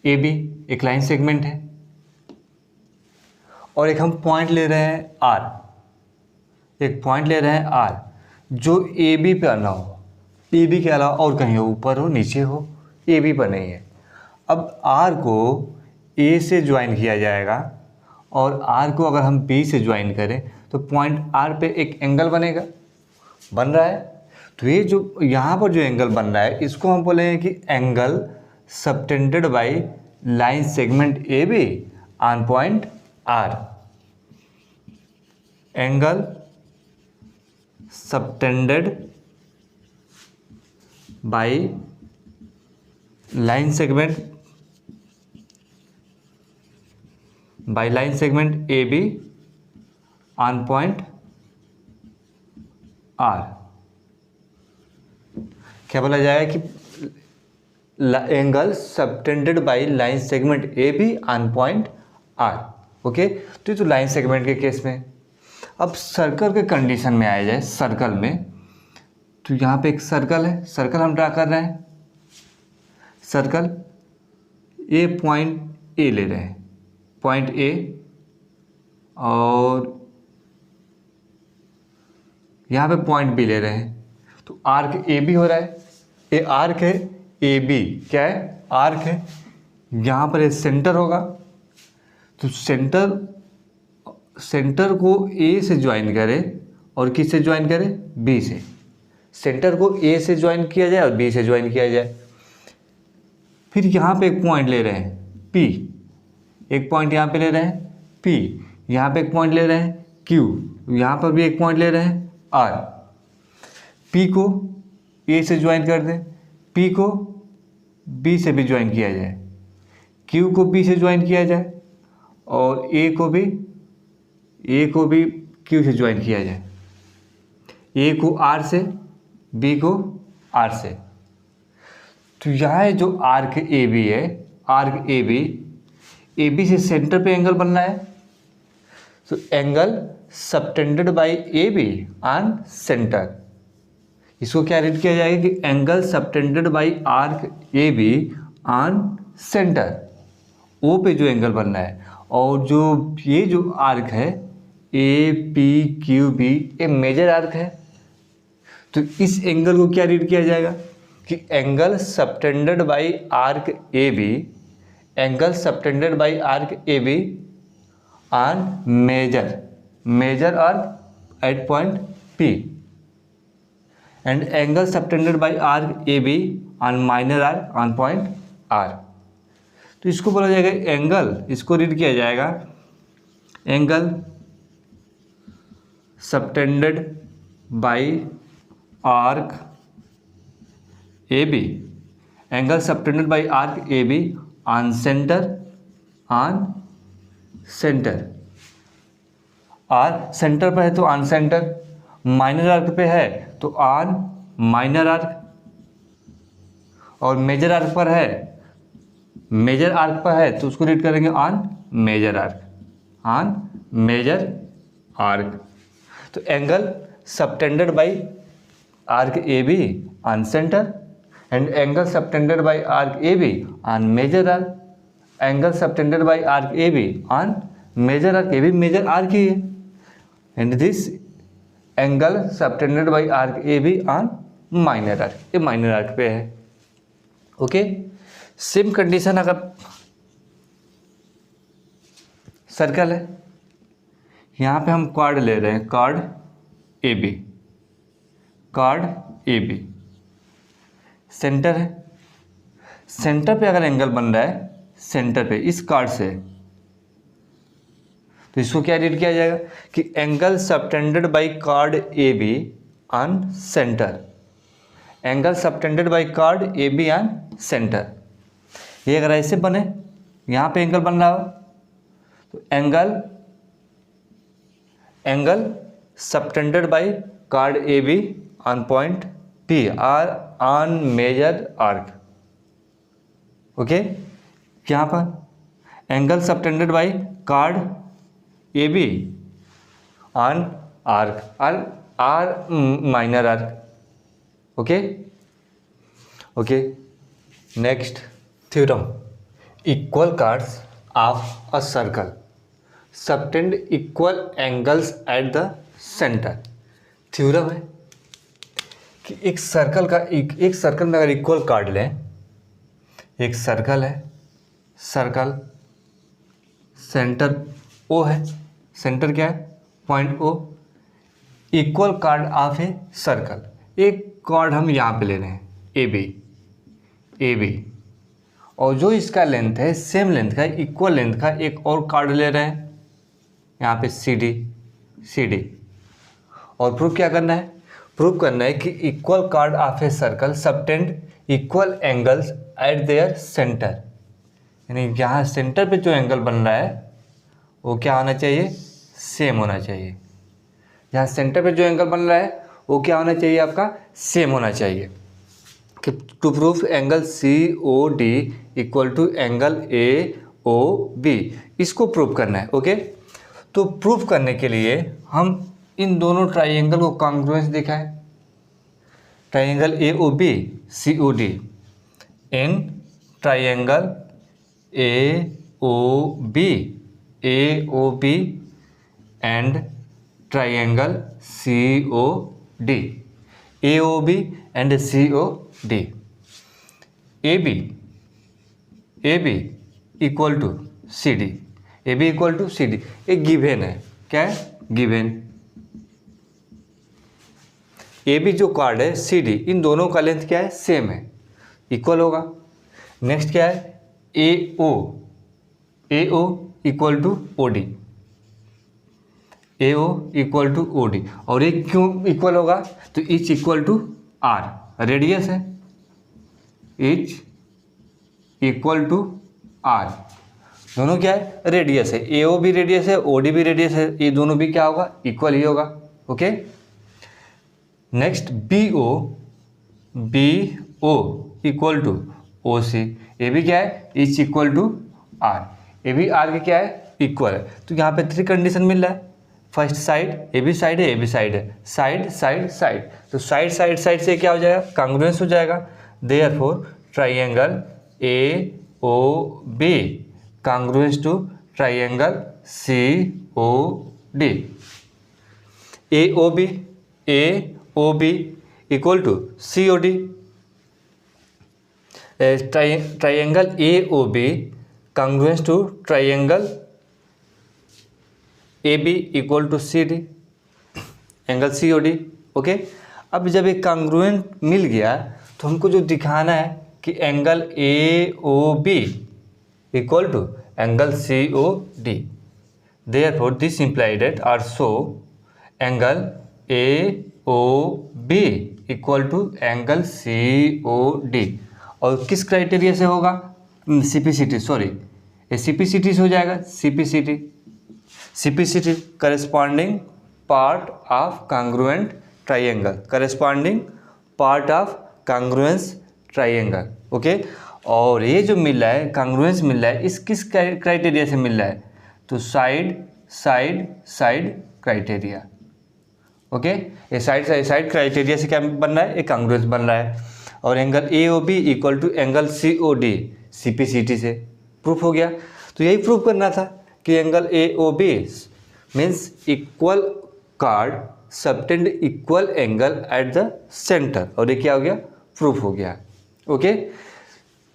ए B एक line segment है, और एक हम पॉइंट ले रहे हैं आर, एक पॉइंट ले रहे हैं आर जो ए बी पर ना हो, ए बी के अलावा और कहीं हो, ऊपर हो नीचे हो, ए बी पर नहीं है। अब आर को ए से ज्वाइन किया जाएगा और आर को अगर हम बी से ज्वाइन करें तो पॉइंट आर पे एक एंगल बनेगा, बन रहा है। तो ये जो यहाँ पर जो एंगल बन रहा है इसको हम बोलेंगे कि angle subtended by line segment A B on point R. Angle subtended by line segment A B on point R. क्या बोला जाएगा कि angle subtended by line segment A B on point R. Okay, तो ये तो line segment के case में। अब सर्कल के कंडीशन में आया जाए, सर्कल में तो यहाँ पे एक सर्कल है, सर्कल हम ड्रा कर रहे हैं। सर्कल ए पॉइंट ए ले रहे हैं, पॉइंट ए, और यहाँ पे पॉइंट बी ले रहे हैं। तो आर्क ए बी हो रहा है, ये आर्क है ए बी, क्या है आर्क है। यहाँ पर ये सेंटर होगा, तो सेंटर को ए से ज्वाइन करें और किस से ज्वाइन करें, बी से। सेंटर को ए से ज्वाइन किया जाए और बी से ज्वाइन किया जाए। फिर यहाँ पे एक पॉइंट ले रहे हैं पी, एक पॉइंट यहाँ पे ले रहे हैं पी, यहाँ पे एक पॉइंट ले रहे हैं क्यू, यहाँ पर भी एक पॉइंट ले रहे हैं आर। पी को ए से ज्वाइन कर दें, पी को बी से भी ज्वाइन किया जाए, क्यू को बी से ज्वाइन किया जाए, और ए को भी क्यू से ज्वाइन किया जाए। ए को आर से, बी को आर से। तो यहाँ जो आर्क ए बी है, आर्क ए बी से सेंटर पे एंगल बनना है। तो angle subtended by A B on centre, इसको क्या रीड किया जाएगा कि angle subtended by arc A B on centre, O पे जो एंगल बनना है। और जो ये जो आर्क है ए पी क्यू बी, ये मेजर आर्क है। तो इस एंगल को क्या रीड किया जाएगा कि angle subtended by arc A B, angle subtended by arc A B on major arc at point P, and angle subtended by arc A B on minor arc on point R. तो इसको बोला जाएगा angle, इसको read किया जाएगा angle subtended by arc A B, angle subtended by arc A B on centre R centre पर है तो ऑन सेंटर, माइनर आर्क पे है तो ऑन माइनर आर्क, और मेजर आर्क पर है तो उसको रीड करेंगे ऑन मेजर आर्क। तो angle subtended by arc A B on centre and angle subtended by arc A B on major arc, angle subtended by arc A B on major arc, A B major arc ही है, and this angle subtended by arc A B on minor arc, ये minor arc पे है। Okay, same condition अगर circle है, यहाँ पे हम कॉर्ड ले रहे हैं, कॉर्ड ए बी, सेंटर है। सेंटर पे अगर एंगल बन रहा है सेंटर पे इस कॉर्ड से, तो इसको क्या रीड किया जाएगा कि angle subtended by chord A B on centre, angle subtended by chord A B on centre. ये अगर ऐसे बने, यहाँ पे एंगल बन रहा हो तो angle subtended by chord A B on point P R on major arc. Okay, यहाँ पर angle subtended by chord A B on arc R minor arc. Okay, next theorem, equal chords of a circle subtend equal angles at the centre. Theorem है कि एक circle में अगर equal card लें, एक circle है, सर्कल सेंटर ओ है, centre क्या है, point O, equal chord of a circle, एक कार्ड हम यहाँ पे ले रहे हैं ए बी, और जो इसका लेंथ है सेम लेंथ का, इक्वल लेंथ का एक और कार्ड ले रहे हैं यहाँ पे सी डी, और प्रूफ क्या करना है, प्रूफ करना है कि equal chord of a circle subtend equal angles eight there centre, यानी यहाँ सेंटर पे जो एंगल बन रहा है वो क्या होना चाहिए, सेम होना चाहिए। यहाँ सेंटर पे जो एंगल बन रहा है वो क्या होना चाहिए, आपका सेम होना चाहिए। कि to proof angle C O D equal to angle A O B, इसको प्रूफ करना है। ओके, तो प्रूफ करने के लिए हम इन दोनों ट्राइंगल को कॉन्ग्रुएंस दिखाएं। Triangle A O B C O D, in triangle A O B and triangle C O D, A O B and C O D, A B equal to C D, A B equal to C D, एक given है, क्या है, given. A B जो chord है C D, इन दोनों का length क्या है, सेम है, इक्वल होगा। नेक्स्ट क्या है, A O equal to O D, A O equal to O D, और एक क्यों इक्वल होगा, तो each equal to R, radius है, इच इक्वल टू आर, दोनों क्या है, रेडियस है, ए ओ भी रेडियस है, ओ डी भी रेडियस है, ये दोनों भी क्या होगा, इक्वल ही होगा। Okay, next B O equal to O C, ये भी क्या है, इच इक्वल टू आर, ये भी आर के क्या है, इक्वल है। तो यहाँ पे 3 कंडीशन मिल रहा है, first side, A B side है, ए बी साइड है, साइड साइड साइड, तो साइड साइड साइड से क्या हो जाएगा, कॉन्ग्रुएंस हो जाएगा। Therefore triangle A O B congruence to triangle C O D, A O B equal to C O D, triangle A O B congruence to triangle A B equal to C D, angle C O D. Okay, अब जब एक congruent मिल गया तो हमको जो दिखाना है कि angle A O B equal to angle C O D, therefore this implied that also angle A O B equal to angle C O D, और किस क्राइटेरिया से होगा, सीपीसीटी, सॉरी ये सीपीसीटी से हो जाएगा, CPCT corresponding part of congruent triangle, corresponding part of congruence triangle. Okay, और ये जो मिल रहा है, कॉन्ग्रुएंस मिल रहा है, इस किस क्राइटेरिया से मिल रहा है, तो side side side criteria. Okay, ये साइड क्राइटेरिया से क्या बन रहा है, एक कॉन्ग्रुएंस बन रहा है, और angle A O B equal to angle C O D, CPCT से प्रूफ हो गया। तो यही प्रूफ करना था कि angle A O B means equal chord subtend equal angle at the centre, और ये क्या हो गया, प्रूफ हो गया। ओके,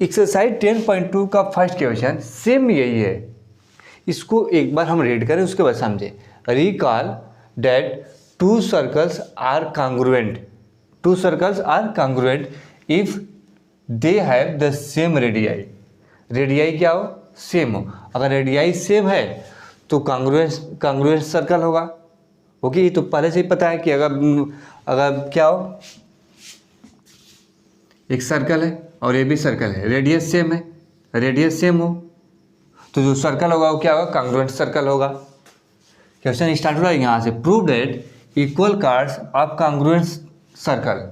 एक्सरसाइज 10.2 का फर्स्ट क्वेश्चन सेम यही है, इसको एक बार हम रीड करें उसके बाद समझें। Recall that two circles are congruent if they have the same radii, radii क्या हो, सेम हो, अगर रेडियाई सेम है तो कॉन्ग्रुएंट सर्कल होगा। ओके, ये तो पहले से ही पता है कि अगर क्या हो, एक सर्कल है और ये भी सर्कल है, रेडियस सेम है, रेडियस सेम हो तो जो सर्कल होगा वो क्या होगा, कॉन्ग्रुएंट सर्कल होगा। क्वेश्चन स्टार्ट हो रहा है यहाँ से, prove that equal chords of congruent circle,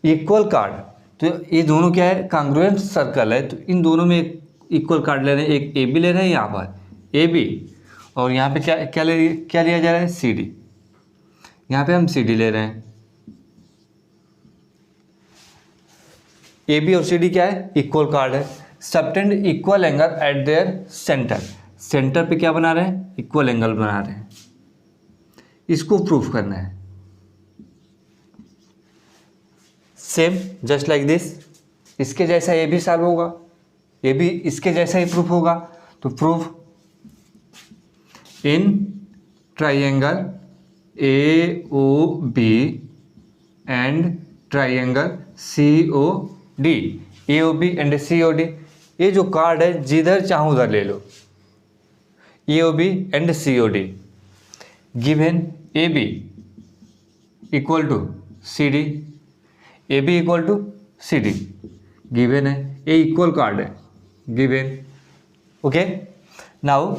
equal card, तो ये दोनों क्या है, कॉन्ग्रुएंट सर्कल है, तो इन दोनों में इक्वल कार्ड ले रहे हैं, एक ए बी ले रहे हैं यहाँ पर ए बी, और यहाँ पे क्या लिया जा रहा है, सी डी, यहाँ पे हम सी डी ले रहे हैं। ए बी और सी डी क्या है, इक्वल कार्ड है, subtend equal angle eight there centre, centre पे क्या बना रहे हैं, इक्वल एंगल बना रहे हैं, इसको प्रूफ करना है। सेम जस्ट लाइक दिस, इसके जैसा ये भी सॉल्व होगा, ये भी इसके जैसा ही प्रूफ होगा। तो proof in triangle A O B and triangle C O D, A O B and C O D, ये जो कार्ड है जिधर चाहो उधर ले लो, A O B and C O D, given A B equal to C D, A B equal to C D given है, ये इक्वल कार्ड है given. Okay, now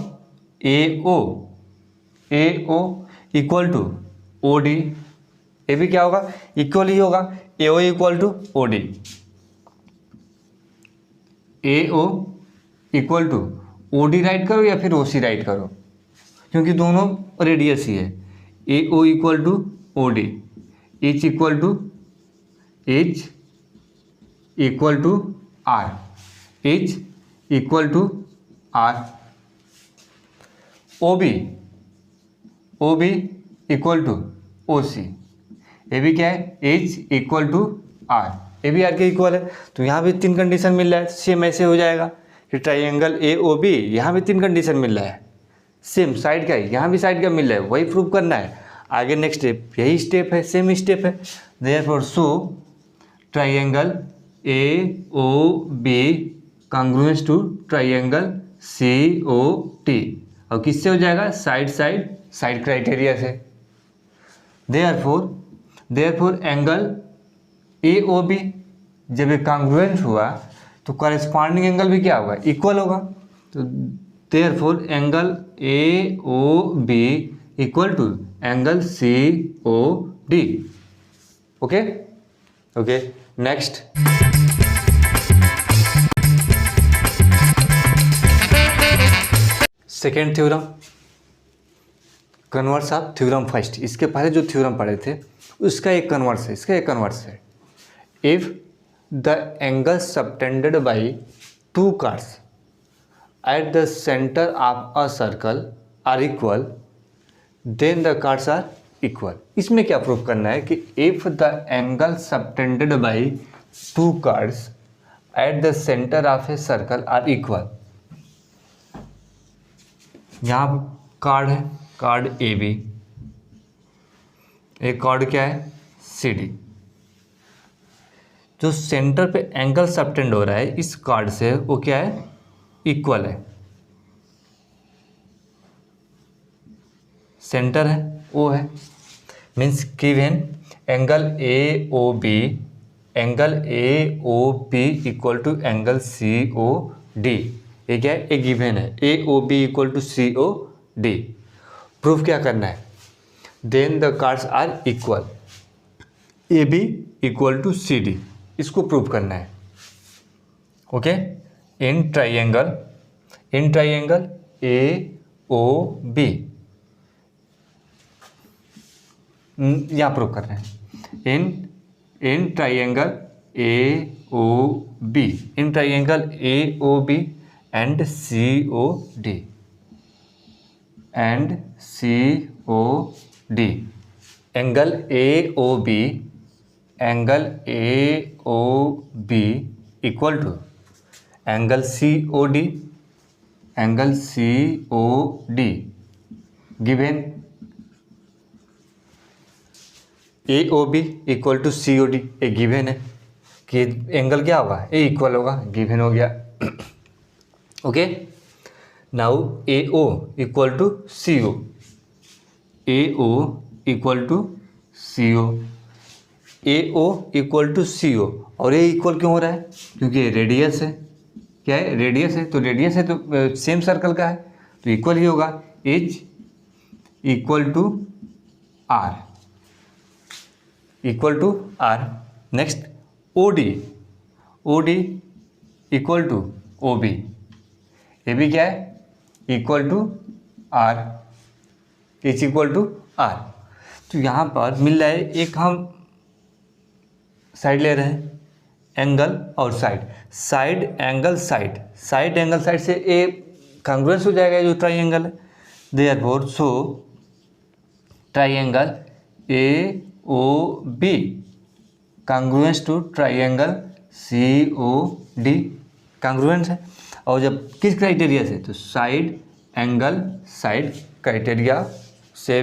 A O equal to O D, ये भी क्या होगा, equal ही होगा, A O equal to O D, A O equal to O D write करो या फिर ओ सी राइट करो, क्योंकि दोनों रेडियस ही है। A O equal to O D, each equal to R, H equal to R, O B equal to O C, ये भी क्या है, एच इक्वल टू आर, ये भी आर के इक्वल है। तो यहाँ भी 3 कंडीशन मिल रहा है, सेम ऐसे हो जाएगा कि ट्राइंगल ए ओ बी, यहाँ भी 3 कंडीशन मिल रहा है, सेम साइड का है, यहाँ भी साइड का मिल रहा है, वही प्रूव करना है। आगे नेक्स्ट स्टेप, यही स्टेप है, सेम स्टेप है। Therefore so triangle A O B congruence to triangle C O T, और किससे हो जाएगा, साइड क्राइटेरिया से। Therefore angle A O B जब ये कॉन्ग्रुएंट हुआ तो कॉरेस्पॉन्डिंग एंगल भी क्या होगा, इक्वल होगा। तो therefore angle A O B equal to angle C O D. Okay, next second theorem, converse of theorem first. इसके पहले जो थ्योरम पढ़े थे उसका एक कन्वर्स है, इसका एक कन्वर्स है। If the angle subtended by 2 chords at the centre of a circle are equal, then the chords are equal. इसमें क्या प्रूफ करना है कि if the angle subtended by 2 chords at the centre of a circle are equal. यहाँ chord है, chord A B, एक chord क्या है, सी डी। जो सेंटर पे एंगल सबटेंड हो रहा है इस कार्ड से, वो क्या है, इक्वल है, सेंटर है वो है, means given angle A O B equal to angle C O D, ये क्या है, ए गिवन है, A O B equal to C O D. Proof क्या करना है, then the chords are equal, A B equal to C D, इसको prove करना है। Okay, in triangle A O B, यहाँ प्रूव कर रहे हैं, in triangle A O B, in triangle A O B and C O D, angle A O B equal to angle C O D, given A O B equal to C O D, A given है कि angle क्या होगा, ए equal होगा, given हो गया। Okay, now A O equal to C O, और ये equal क्यों हो रहा है, क्योंकि ये रेडियस है, क्या है, रेडियस है, तो रेडियस है तो सेम सर्कल का है तो इक्वल ही होगा, H equal to R, next O D equal to O B, ये भी क्या है, equal to R, H equal to R. तो यहाँ पर मिल रहा है, एक हम साइड ले रहे हैं एंगल और side, side angle side, side angle side से ए कांग्रुएंस हो जाएगा जो ट्राइंगल है। Therefore so triangle A O B congruence to triangle C O D, congruence है। और जब किस क्राइटेरिया से, तो साइड एंगल साइड क्राइटेरिया से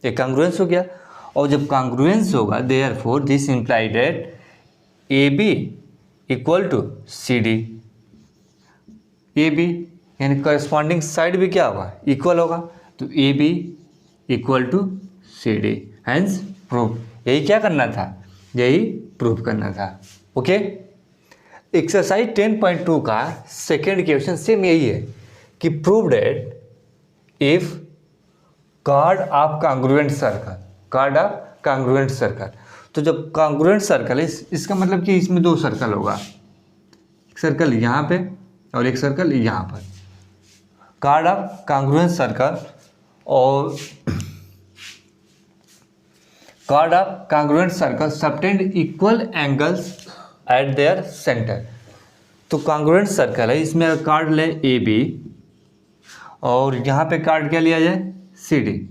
एक कांग्रुएंस हो गया। और जब कांग्रुएंस होगा therefore this imply that A B equal to C D, A B यानी करस्पॉन्डिंग साइड भी क्या होगा, इक्वल होगा, तो A B equal to C D, hence prove. यही क्या करना था, यही प्रूव करना था। ओके, एक्सरसाइज 10.2 का सेकेंड क्वेश्चन सेम यही है कि prove that if card of congruent circle, card of congruent circle, तो जब कांग्रुएंट सर्कल है इसका मतलब कि इसमें दो सर्कल होगा, एक सर्कल यहाँ पे और एक सर्कल यहाँ पर। कार्ड ऑफ कांग्रुएंट सर्कल और card of congruent circle subtend equal angles eight there centre. तो कांग्रुएंट सर्कल है, इसमें कार्ड ले ए बी और यहाँ पे कार्ड क्या लिया जाए सी डी,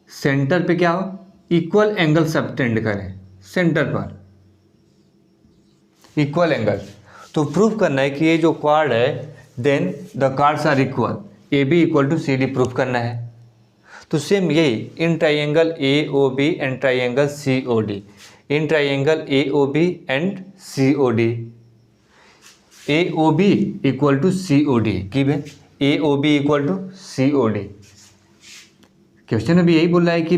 सेंटर पे क्या हो इक्वल एंगल सबटेंड करें, सेंटर पर इक्वल एंगल। तो प्रूफ करना है कि ये जो कार्ड है then the chords are equal, A B equal to C D proof करना है। तो सेम यही in triangle A O B and triangle C O D, in triangle A O B and C O D, A O B equal to C O D given, A O B equal to C O D. Question अभी यही बोल रहा है कि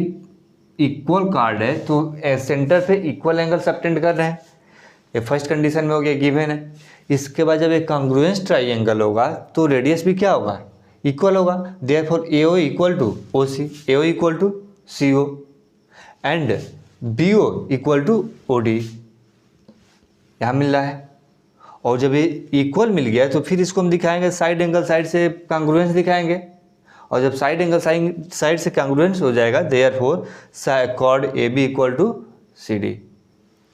equal chord है तो centre पे equal angle subtend कर रहे हैं, ये फर्स्ट कंडीशन में हो गया, गिवन है। इसके बाद जब एक कांग्रुएंस ट्राइंगल होगा तो रेडियस भी क्या होगा इक्वल होगा, therefore A O equal to O C, A O equal to C O and B O equal to O D, यहाँ मिल रहा है। और जब ये इक्वल मिल गया तो फिर इसको हम दिखाएंगे साइड एंगल साइड से कांग्रुएंस दिखाएंगे, और जब साइड एंगल साइड से कांग्रुएंस हो जाएगा therefore chord A B equal to C D.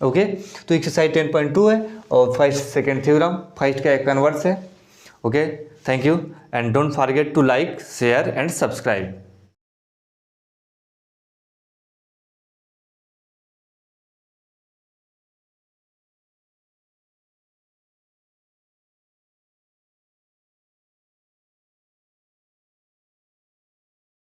Okay, तो एक्सरसाइज 10.2 है और फर्स्ट सेकेंड थ्योरम फर्स्ट का एक कन्वर्स है। Okay, thank you and don't forget to like share and subscribe.